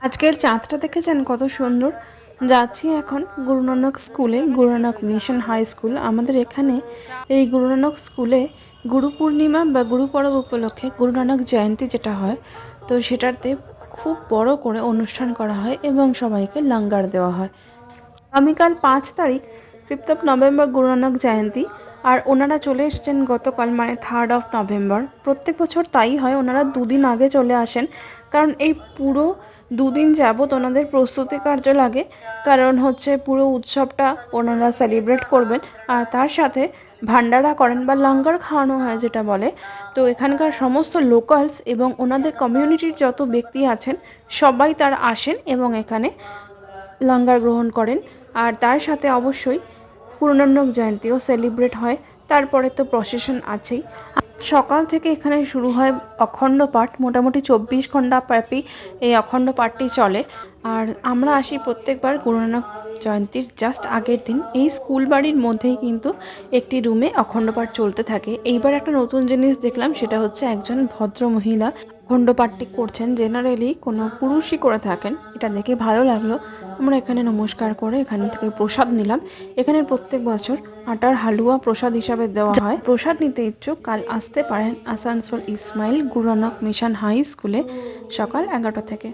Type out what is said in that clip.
আজকের চাঁদটা দেখেছেন কত সুন্দর। যাচ্ছি এখন গুরু নানক স্কুলে, Guru Nanak mission high school. আমাদের এখানে এই গুরু নানক স্কুলে গুরু পূর্ণিমা বা গুরু পরব উপলক্ষে গুরু নানক জয়ন্তী যেটা হয়, তো সেটাতে খুব বড় করে অনুষ্ঠান করা হয় এবং সবাইকে লঙ্গার দেওয়া হয়। আগামীকাল 5 তারিখ, 5 নভেম্বর গুরু নানক জয়ন্তী। আর ওনারা চলে এসেছেন গতকাল, মানে 3 নভেম্বর। প্রত্যেক বছর তাই হয়, ওনারা দুদিন আগে চলে আসেন, কারণ এই পুরো দুদিন যাবৎ ওনাদের প্রস্তুতি কার্য লাগে। কারণ হচ্ছে পুরো উৎসবটা ওনারা সেলিব্রেট করবেন, আর তার সাথে ভান্ডারা করেন বা লঙ্গার খাওয়ানো হয় যেটা বলে। তো এখানকার সমস্ত লোকালস এবং ওনাদের কমিউনিটির যত ব্যক্তি আছেন সবাই তারা আসেন এবং এখানে লঙ্গার গ্রহণ করেন। আর তার সাথে অবশ্যই গুরু নানক জয়ন্তীও সেলিব্রেট হয়। তারপরে তো প্রসেশন আছেই। সকাল থেকে এখানে শুরু হয় অখণ্ড পাঠ, মোটামুটি 24 ঘন্টা ব্যাপী এই অখণ্ড পাঠটি চলে। আর আমরা আসি প্রত্যেকবার গুরু নানক জয়ন্তীর জাস্ট আগের দিন। এই স্কুল বাড়ির মধ্যেই কিন্তু একটি রুমে অখণ্ড পাঠ চলতে থাকে। এইবার একটা নতুন জিনিস দেখলাম, সেটা হচ্ছে একজন ভদ্র মহিলা অখণ্ড পাঠটি করছেন। জেনারেলি কোনো পুরুষই করে থাকেন, এটা দেখে ভালো লাগলো। আমরা এখানে নমস্কার করে এখান থেকে প্রসাদ নিলাম। এখানে প্রত্যেক বছর আটার হালুয়া প্রসাদ হিসাবে দেওয়া হয়। প্রসাদ নিতে ইচ্ছুক কাল আসতে পারেন আসানসোল ইসমাইল গুরু নানক মিশন হাই স্কুলে সকাল 11টা থেকে।